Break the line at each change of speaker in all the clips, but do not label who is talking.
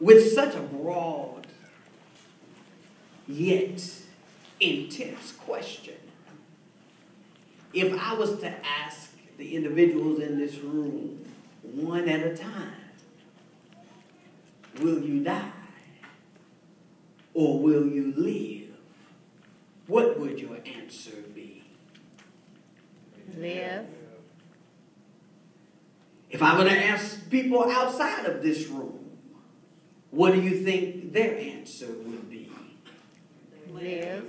with such a broad yet intense question. If I was to ask the individuals in this room one at a time, will you die or will you live? What would your answer be?
Live.
If I were to ask people outside of this room, what do you think their answer would be?
Live.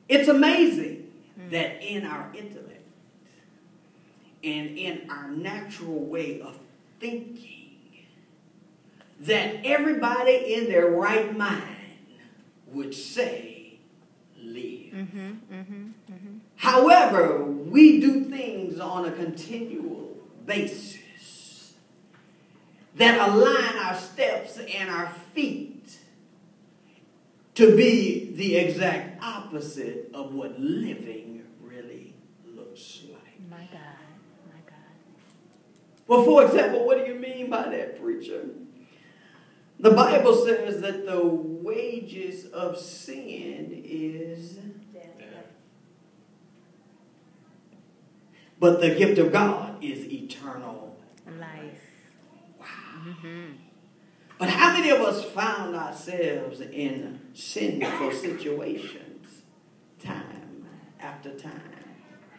It's amazing that in our intellect and in our natural way of thinking, that everybody in their right mind would say, live. However, we do things on a continual basis that align our steps and our feet to be the exact opposite of what living really looks like.
My God, my God.
Well, for example, what do you mean by that, preacher? The Bible says that the wages of sin is death. But the gift of God is eternal
life.
Wow. But how many of us found ourselves in sinful situations time after time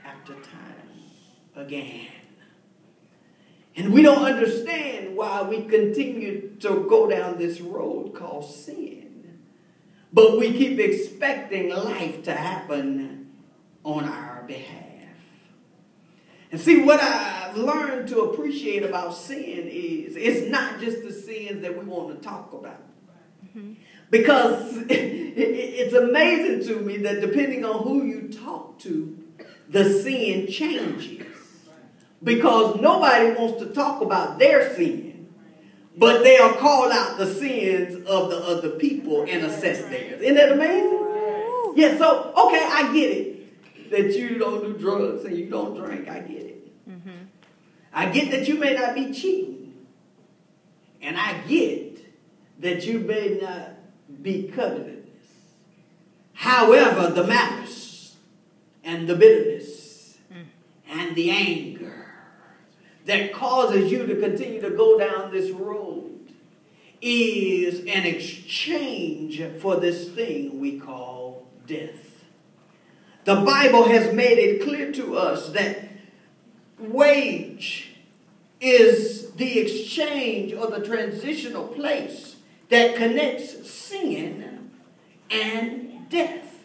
after time again? And we don't understand why we continue to go down this road called sin. But we keep expecting life to happen on our behalf. And see, what I've learned to appreciate about sin is it's not just the sins that we want to talk about. Because it's amazing to me that depending on who you talk to, the sin changes. Because nobody wants to talk about their sin, but they'll call out the sins of the other people and assess theirs. Isn't that amazing? Yeah, so, okay, I get it that you don't do drugs and you don't drink. I get it. I get that you may not be cheating. And I get that you may not be covetousness. However, the malice and the bitterness and the anger that causes you to continue to go down this road is an exchange for this thing we call death. The Bible has made it clear to us that wage is the exchange or the transitional place that connects sin and death,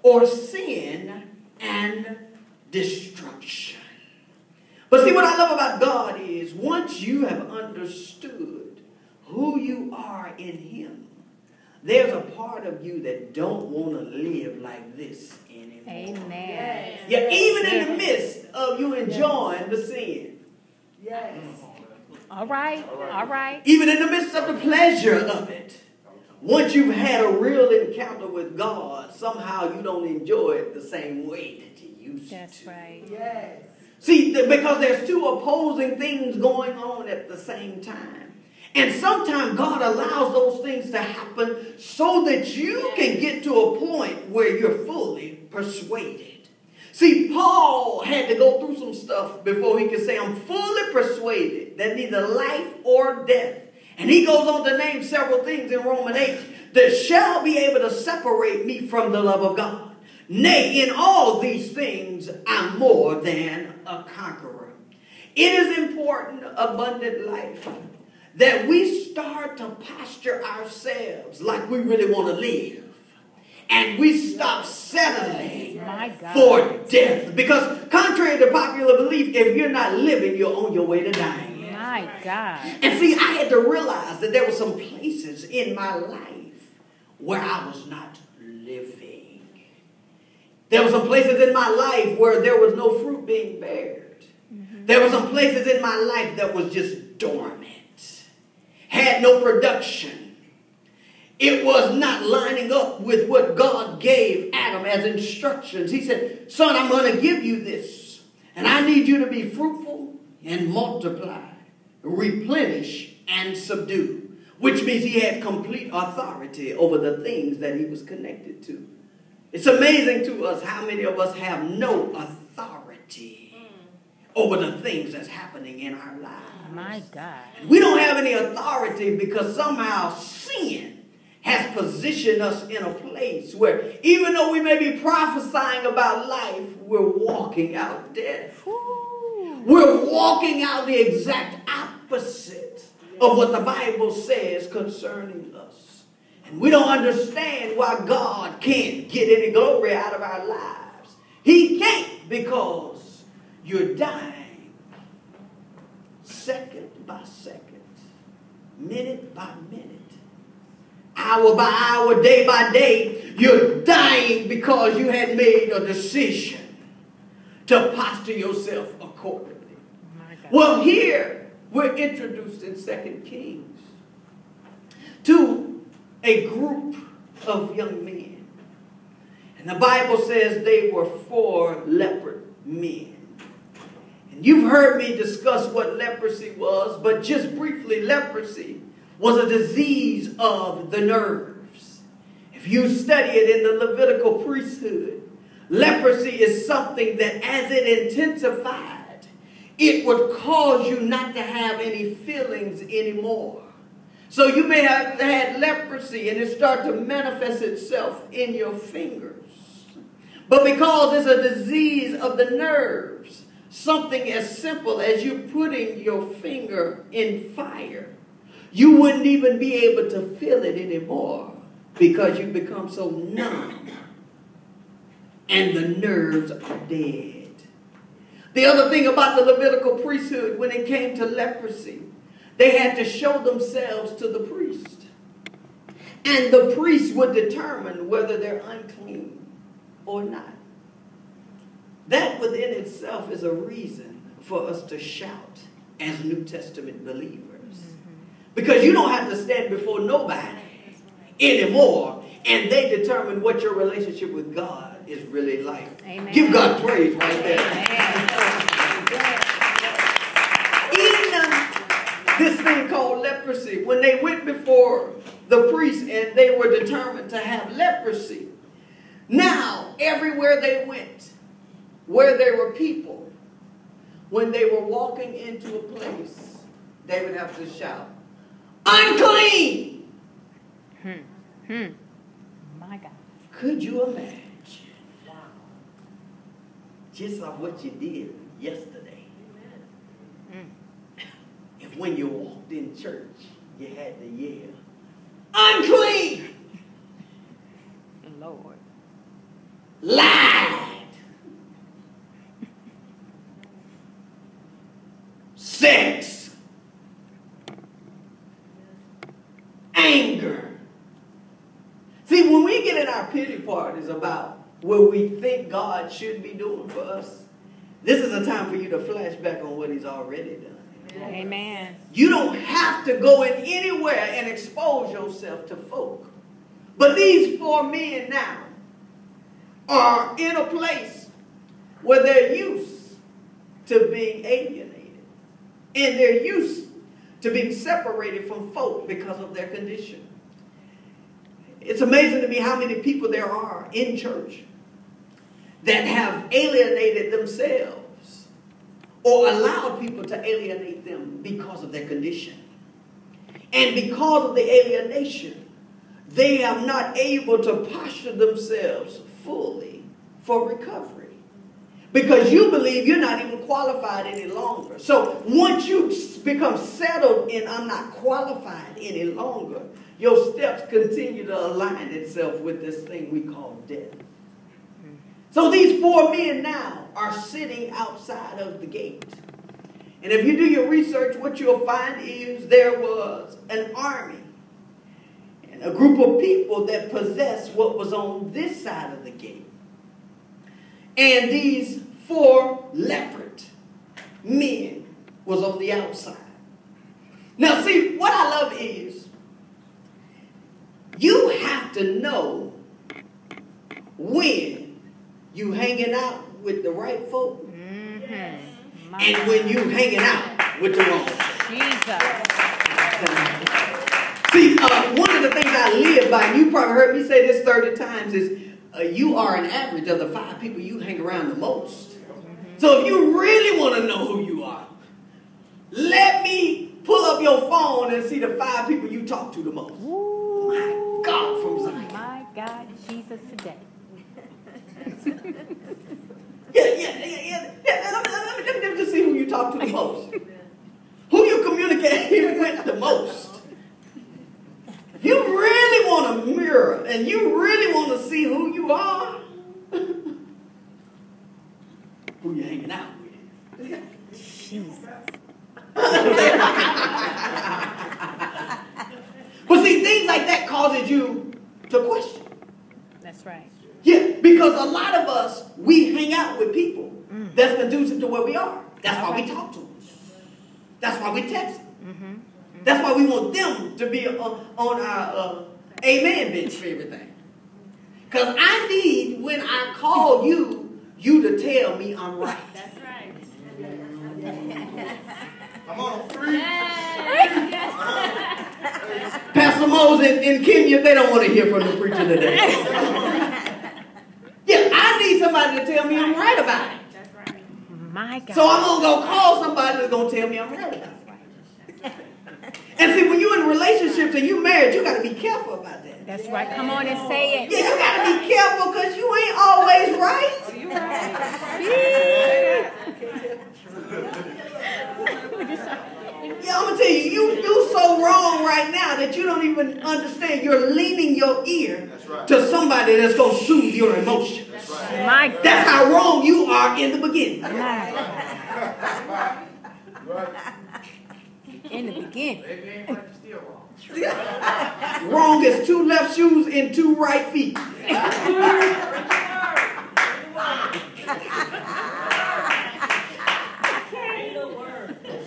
or sin and destruction. But see, what I love about God is once you have understood who you are in Him, there's a part of you that don't want to live like this anymore.
Amen.
Yeah, even in the midst of you enjoying the sin.
Yes.
All right. All right.
Even in the midst of the pleasure of it. Once you've had a real encounter with God, somehow you don't enjoy it the same way that you used to.
That's right.
Yes.
See, because there's two opposing things going on at the same time. And sometimes God allows those things to happen so that you can get to a point where you're fully persuaded. See, Paul had to go through some stuff before he could say, I'm fully persuaded that neither life or death. And he goes on to name several things in Romans 8 that shall be able to separate me from the love of God. Nay, in all these things, I'm more than a conqueror. It is important, abundant life, that we start to posture ourselves like we really want to live. And we stop settling for death. Because contrary to popular belief, if you're not living, you're on your way to dying.
My God.
And see, I had to realize that there were some places in my life where I was not living. There were some places in my life where there was no fruit being bared. There were some places in my life that was just dormant. Had no production. It was not lining up with what God gave Adam as instructions. He said, son, I'm going to give you this. And I need you to be fruitful and multiply, replenish and subdue. which means he had complete authority over the things that he was connected to. It's amazing to us how many of us have no authority over the things that's happening in our lives.
My God.
We don't have any authority because somehow sin has positioned us in a place where even though we may be prophesying about life, we're walking out death. We're walking out the exact opposite of what the Bible says concerning us. And we don't understand why God can't get any glory out of our lives. He can't, because you're dying second by second, minute by minute, hour by hour, day by day. You're dying because you had made a decision to posture yourself accordingly. Well, here we're introduced in 2 Kings to a group of young men. And the Bible says they were 4 leopard men. And you've heard me discuss what leprosy was, but just briefly, leprosy was a disease of the nerves. If you study it in the Levitical priesthood, leprosy is something that as it intensified, it would cause you not to have any feelings anymore. So you may have had leprosy and it started to manifest itself in your fingers. But because it's a disease of the nerves, something as simple as you putting your finger in fire, you wouldn't even be able to feel it anymore because you become so numb and the nerves are dead. The other thing about the Levitical priesthood, when it came to leprosy, they had to show themselves to the priest. And the priest would determine whether they're unclean or not. That within itself is a reason for us to shout as New Testament believers. Because you don't have to stand before nobody anymore, and they determine what your relationship with God is really like.
Amen.
Give God praise right there. Even this thing called leprosy, when they went before the priest and they were determined to have leprosy, now everywhere they went, where there were people, when they were walking into a place, they would have to shout, "Unclean!"
My God.
Could you imagine? Just like what you did yesterday. If when you walked in church, you had to yell, "Unclean!"
Lord.
Lied. Sex. Anger. See, when we get in our pity parties about what we think God should be doing for us, this is a time for you to flash back on what he's already done.
Amen.
You don't have to go in anywhere and expose yourself to folk. But these 4 men now are in a place where they're used to being alienated. And they're used to being separated from folk because of their condition. It's amazing to me how many people there are in church that have alienated themselves or allowed people to alienate them because of their condition. And because of the alienation, they are not able to posture themselves fully for recovery. Because you believe you're not even qualified any longer. So once you become settled in "I'm not qualified any longer," your steps continue to align itself with this thing we call death. So these 4 men now are sitting outside of the gate. And if you do your research, what you'll find is there was an army and a group of people that possessed what was on this side of the gate. And these 4 leopard men was on the outside. Now see, what I love is you have to know when you hanging out with the right folk and when you hanging out with the wrong folk.
Jesus.
See, one of the things I live by, and you probably heard me say this 30 times, is you are an average of the 5 people you hang around the most. So if you really want to know who you are, let me pull up your phone and see the 5 people you talk to the most.
Ooh,
My God, from Zion.
my God, Jesus today.
Yeah. Let me just see who you talk to the most. Who you communicate with the most. If you really want a mirror and you really want to see who you are, who you hanging out with.
Jesus.
But see, things like that causes you to question.
That's right.
Yeah, because a lot of us, we hang out with people that's conducive to where we are. That's why we talk to them. That's why we text them. That's why we want them to be on our amen bench for everything. Because I need, when I call you, you to tell me I'm right.
That's right.
Come on.
Pastor Moses in Kenya, they don't want to hear from the preacher today. Yeah, I need somebody to tell me I'm right about it.
That's right.
My God.
So I'm going to go call somebody that's going to tell me I'm right about it. And see, when you're in relationships and you're married, you got to be careful about that.
That's right. Come on and say it.
Yeah, you got to be careful because you ain't always right.
You right.
Yeah, I'm going to tell you, you so wrong right now that you don't even understand. You're leaning your ear to somebody that's going to soothe your emotions.
My God.
That's how wrong you are in the beginning.
My God. In the beginning.
Wrong is 2 left shoes and 2 right feet.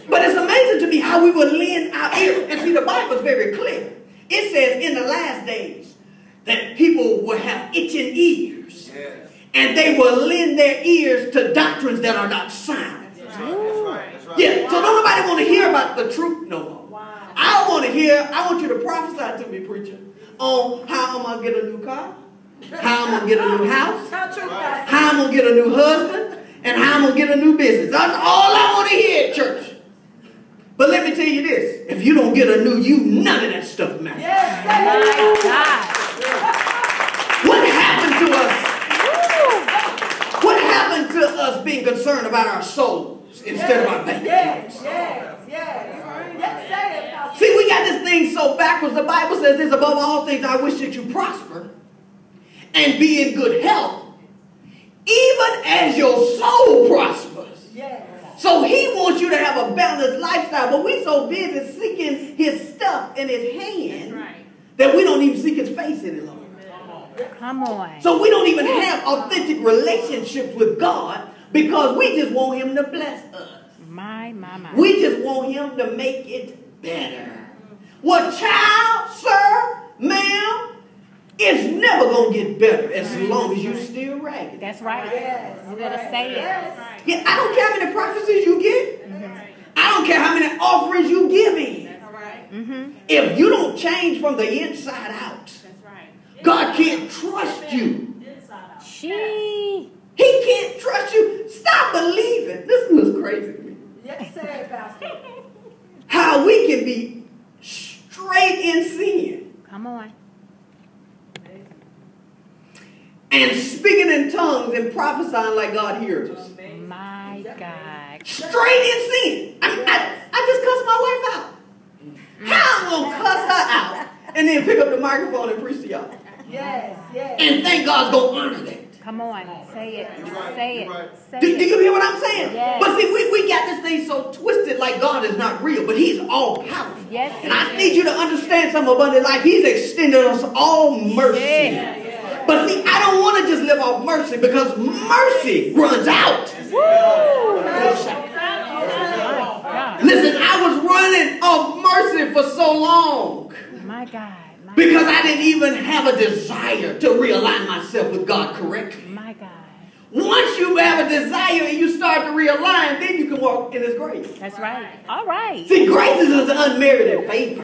But it's amazing to me how we will lend our ear. And see, the Bible is very clear. It says in the last days that people will have itching ears.
Yes.
And they will lend their ears to doctrines that are not sound.
That's right. That's right.
Yeah, so don't nobody want to hear about the truth no more. I want you to prophesy to me, preacher, on how I'm going to get a new car, how I'm going to get a new house, how I'm going to get a new husband, and how I'm going to get a new business. That's all I want to hear at church. But let me tell you this, if you don't get a new you, none of that stuff matters.
My God.
What happened to us? What happened to us being concerned about our souls instead of our bank accounts? See, we got this thing so backwards. The Bible says this, above all things, I wish that you prosper and be in good health, even as your soul prospers. So he wants you to have a balanced lifestyle, but we're so busy seeking his stuff in his hand that we don't even seek his face any longer.
Come on.
So we don't even have authentic relationships with God because we just want him to bless us.
My.
We just want him to make it better. Well, child, sir, ma'am, it's never going to get better as long as you still ragged.
That's right. You better say it.
Yeah, I don't care how many prophecies you get. I don't care how many offerings you give in. If you don't change from the inside out, God can't trust you.
She.
He can't trust you. Stop believing. This was crazy to me. How we can be straight in sin
Come on.
and speaking in tongues and prophesying like God hears us.
My God.
Straight in sin. I just cussed my wife out. How I'm going to cuss her out and then pick up the microphone and preach to y'all? And thank God's going to honor that.
Come on. Say it.
right.
Say
You're
it.
right.
Say
Do
it.
you hear what I'm saying?
Yes.
But see, we got this thing so twisted like God is not real, but he's all powerful.
Yes.
And I need you to understand something abundant life. He's extended us all mercy.
Yeah.
But see, I don't want to just live off mercy because mercy runs out.
Woo. My God.
Listen, I was running off mercy for so long
My God.
because I didn't even have a desire to realign myself with God correctly.
My God.
Once you have a desire and you start to realign, then you can walk in His grace.
That's right. All right.
See, grace is an unmerited favor.